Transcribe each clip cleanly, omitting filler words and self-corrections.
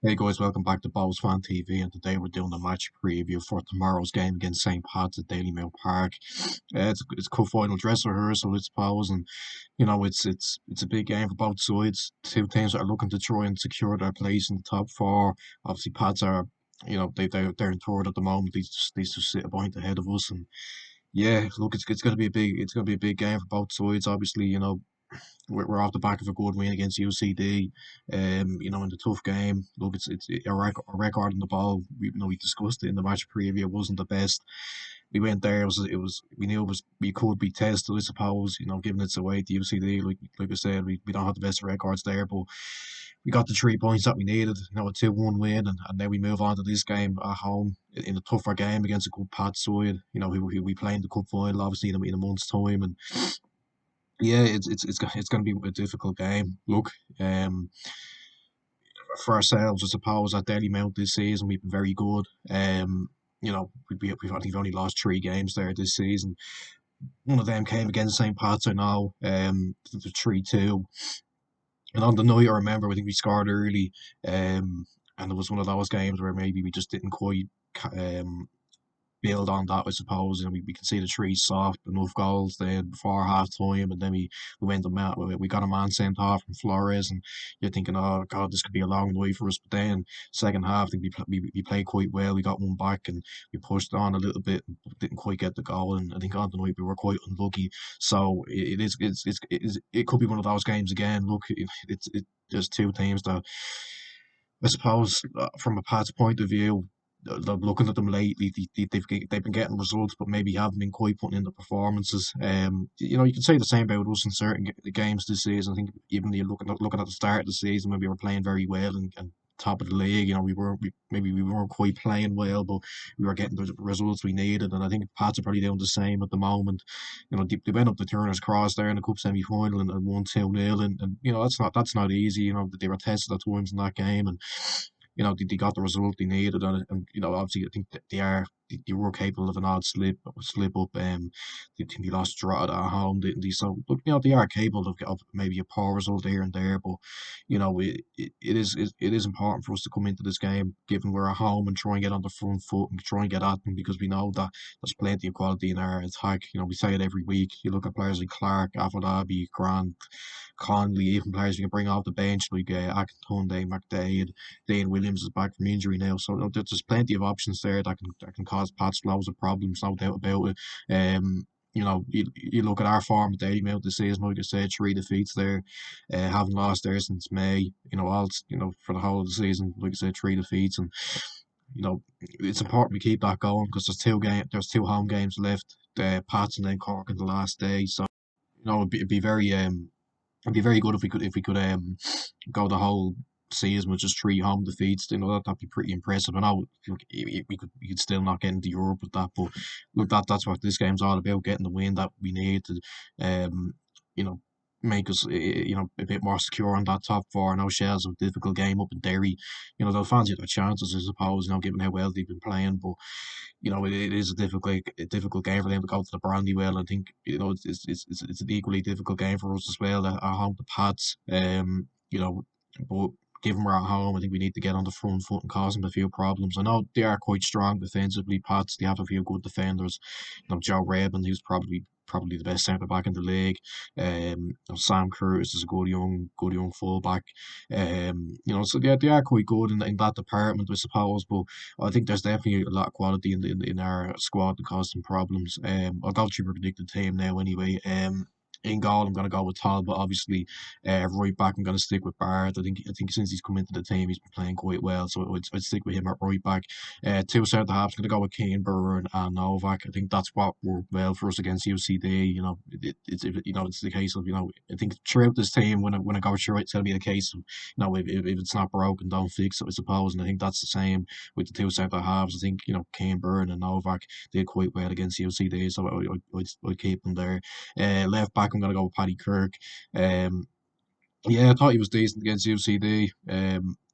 Hey guys, welcome back to Bowls Fan TV, and today we're doing the match preview for tomorrow's game against St. Pat's at Daily Mail Park. It's a cup final dress rehearsal, I suppose, and it's a big game for both sides. Two teams that are looking to try and secure their place in the top four. Obviously, Pats are, they're in third at the moment. These just sit a point ahead of us, and yeah, look, it's going to be a big game for both sides. Obviously, we're off the back of a good win against UCD. In the tough game. Look, it's our record in the ball. We discussed it in the match preview. It wasn't the best. We went there. We knew we could be tested. I suppose. Given it's away to UCD, like I said, we don't have the best records there, but we got the 3 points that we needed. A 2-1 win, and then we move on to this game at home in a tougher game against a good Pat side. Who we play in the cup final, obviously in a month's time, and yeah, it's going to be a difficult game. Look, um, for ourselves, I suppose at Daily Mount this season we've been very good. We've I think we've only lost 3 games there this season. One of them came against St. Pat's, I know, the 3-2. And on the night, I remember, I think we scored early, and it was one of those games where maybe we just didn't quite build on that, I suppose. We can see the trees soft, enough goals then before half time, and then we went the man, we got a man sent off from Flores, and you're thinking, oh God, this could be a long night for us. But then second half, I think we played quite well. We got one back and we pushed on a little bit, and didn't quite get the goal. And I think on the night we were quite unlucky. So it could be one of those games again. Look, there's two teams that I suppose from a Pat's point of view, looking at them lately, they've been getting results, but maybe haven't been quite putting in the performances. You can say the same about us in certain games this season. I think even you looking at the start of the season when we were playing very well and top of the league, maybe we weren't quite playing well, but we were getting the results we needed. And I think Pats are probably doing the same at the moment. They went up the Turner's Cross there in the cup semi final and won 2-0, and that's not easy. They were tested at times in that game, and they got the result they needed, and obviously I think that they were capable of an odd slip up. They think they lost Drogheda at home, didn't they? So, but they are capable of maybe a poor result here and there. But it is important for us to come into this game, given we're at home, and try and get on the front foot and try and get at them, because we know that there's plenty of quality in our attack. We say it every week. You look at players like Clark, Afolabi, Grant, Conley, even players you can bring off the bench like Akintunde, McDade. Dane Williams is back from injury now, so there's plenty of options there that can cause Pats loads of problems, no doubt about it. You look at our form at the amount this season, like I said, 3 defeats there, haven't lost there since May. For the whole of the season, like I said, 3 defeats, and it's important we keep that going because there's 2 home games left, Pats and then Cork on the last day. So it'd be very good if we could go the whole season with just 3 home defeats. That'd be pretty impressive. I know we could still not get into Europe with that, but look, that's what this game's all about: getting the win that we need to, you know, make us a bit more secure on that top four. I know Shell's a difficult game up in Derry. They'll fancy their chances, I suppose. Given how well they've been playing, but it is a difficult game for them to go to the Brandywell. I think it's an equally difficult game for us as well at home to Pats. But given we're at home, I think we need to get on the front foot and cause them a few problems. I know they are quite strong defensively, Pats. They have a few good defenders. Joe Redmond, who's probably the best centre back in the league. Sam Curtis is a good young fullback. So they are quite good in that department, I suppose. But I think there's definitely a lot of quality in our squad to cause some problems. I'll go through my predicted team now anyway. In goal, I'm going to go with Talbot. Obviously, right back, I'm going to stick with Bard. I think since he's come into the team, he's been playing quite well, so I'd stick with him at right back. Two centre halves, I'm going to go with Kane, Burn, and Novak. I think that's what worked well for us against UCD. It's the case of I think throughout this team, when I go through it, it's going to be the case of if it's not broken, don't fix it, I suppose. And I think that's the same with the two centre halves. I think Kane, Burn, and Novak did quite well against UCD, so I'd keep them there. Left back, I'm going to go with Paddy Kirk. Um, yeah, I thought he was decent against UCD.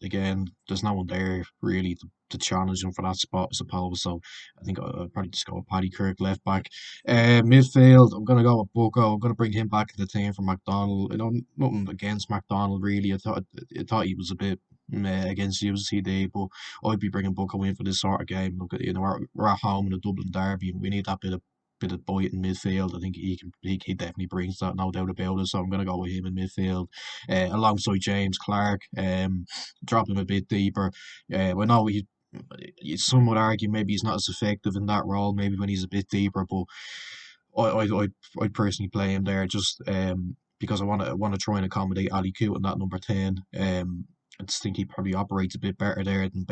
Again, there's no one there really to challenge him for that spot, I suppose. So I think I'll probably just go with Paddy Kirk left back. Midfield, I'm going to go with Bucko. I'm going to bring him back to the team for McDonald. Nothing against McDonald really. I thought he was a bit against UCD, but I'd be bringing Bucko in for this sort of game. Look, we're at home in a Dublin derby. We need that bit of bite in midfield. I think he definitely brings that, no doubt about it. So I'm going to go with him in midfield, alongside James Clark. Drop him a bit deeper. I know some would argue maybe he's not as effective in that role, maybe when he's a bit deeper, but I'd personally play him there just because I want to try and accommodate Ali Coote in that number 10. I just think he probably operates a bit better there than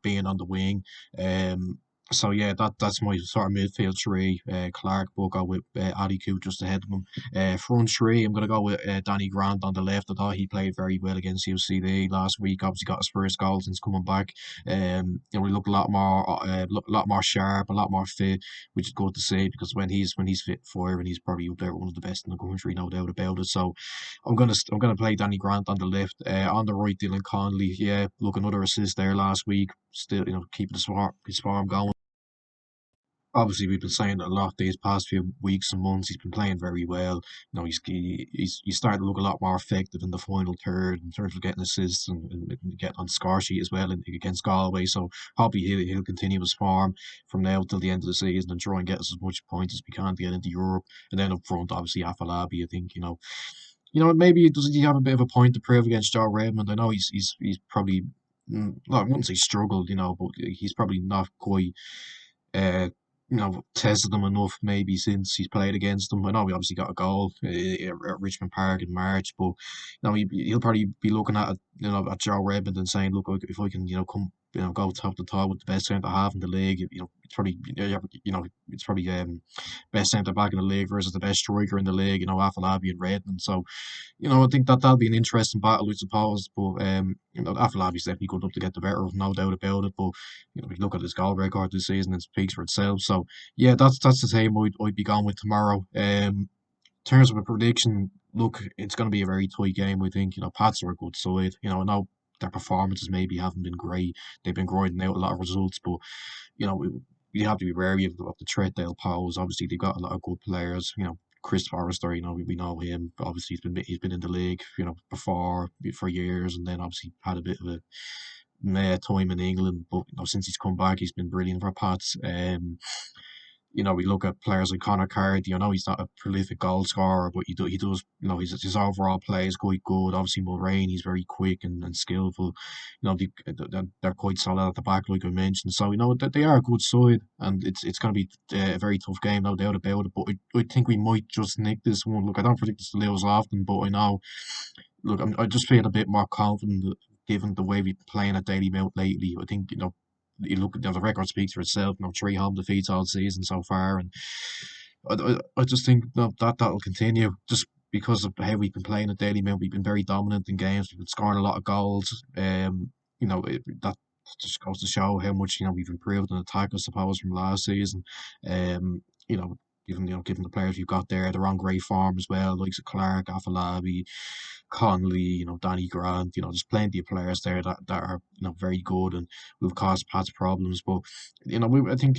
being on the wing. Um, so yeah, that's my sort of midfield three. Clark, Bogo with Ali Coote just ahead of him. Front three, I'm gonna go with Danny Grant on the left. I thought he played very well against UCD last week. Obviously got his first goal since coming back. We look a lot more sharp, a lot more fit, which is good to see because when he's fit for it, and he's probably up there one of the best in the country, no doubt about it. So I'm gonna play Danny Grant on the left, on the right, Dylan Conley. Yeah, look, another assist there last week. Still, keeping his form going. Obviously, we've been saying it a lot these past few weeks and months. He's been playing very well. He's starting to look a lot more effective in the final third in terms of getting assists and getting on the score sheet as well against Galway. So hopefully he'll continue his form from now till the end of the season and try and get us as much points as we can to get into Europe. And then up front, obviously Afalabi. I think maybe doesn't he have a bit of a point to prove against Joe Redmond? I know he's probably. Well, I wouldn't say struggled, but he's probably not quite uh, tested him enough maybe since he's played against them. I know we obviously got a goal at Richmond Park in March, but he'll probably be looking at Joe Redmond and saying, look, if I can come go top to top with the best centre half in the league, it's probably best centre back in the league versus the best striker in the league, Afalabi and Redmond. So I think that'll be an interesting battle, I suppose. But Afalabi's definitely good enough to get the better of, him, no doubt about it. But we look at his goal record this season; it speaks for itself. So yeah, that's the team I'd be going with tomorrow. In terms of a prediction, look, it's going to be a very tight game. I think Pats are a good side. I know their performances maybe haven't been great. They've been grinding out a lot of results, but we have to be wary of the threat they'll pose. Obviously, they've got a lot of good players. Chris Forrester, we know him. Obviously, he's been in the league, before for years, and then obviously had a bit of a time in England. But since he's come back, he's been brilliant for Pats. We look at players like Connor Carty. I know he's not a prolific goal scorer, but he does. His overall play is quite good. Obviously, Mulroney, he's very quick and skillful. They're quite solid at the back, like I mentioned. So that they are a good side, and it's going to be a very tough game, no doubt about it. But I think we might just nick this one. Look, I don't predict this to lose often, but I know. Look, I just feel a bit more confident given the way we've been playing at Daily Mount lately. I think you look at the record speaks for itself. Three home defeats all season so far, and I just think that'll continue just because of how we've been playing at Daily Mount. We've been very dominant in games. We've been scoring a lot of goals. That just goes to show how much we've improved in attack, I suppose, from last season. Um, you know. Given the players we've got there, they're on great form as well, like Clark, Afalabi, Conley, Danny Grant, there's plenty of players there that are, very good and will cause Pats problems. But, I think,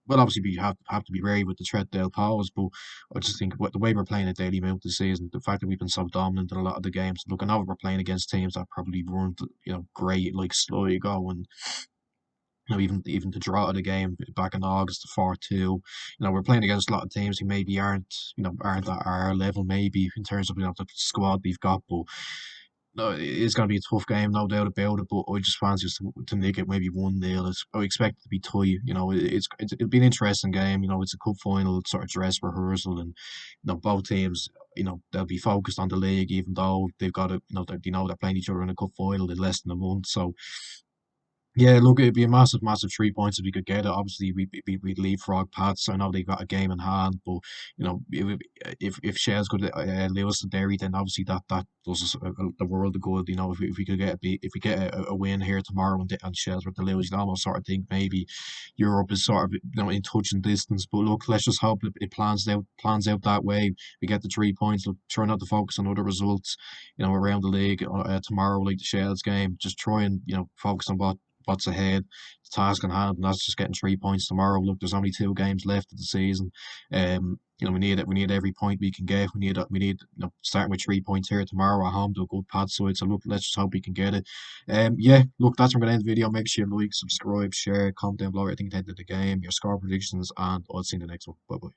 well, obviously we have to be wary with the threat they'll pose, but I just think the way we're playing at Daily Mount this season, the fact that we've been so dominant in a lot of the games, look, I know we're playing against teams that probably weren't, great, like Sligo and even to draw the game back in August, 4-2. We're playing against a lot of teams who maybe aren't at our level, maybe in terms of the squad we've got. But no, it's going to be a tough game, no doubt about it. But I just fancy us to make it maybe 1-0. I expect it to be tight. It'll be an interesting game. It's a cup final sort of dress rehearsal, and both teams. They'll be focused on the league, even though they've got to. They're playing each other in a cup final in less than a month. So yeah, look, it'd be a massive, massive 3 points if we could get it. Obviously, we'd leapfrog Pats. I know they've got a game in hand, but if Shells could lose to Derry, then obviously that does us the world of good. If we could if we get a win here tomorrow and Shells were to lose, you'd almost sort of think maybe Europe is sort of in touch and distance. But look, let's just hope it plans out that way. We get the 3 points. Look, try not to focus on other results, around the league tomorrow, like the Shells game. Just try and focus on what what's ahead, the task in hand, and that's just getting 3 points tomorrow. Look, there's only 2 games left of the season. We need every point we can get. We need starting with 3 points here tomorrow at home to a good pad side. So look, let's just hope we can get it. Yeah, look, that's where I'm gonna end the video. Make sure you like, subscribe, share, comment down below. I think at the end of the game, your score predictions, and I'll see you in the next one. Bye bye.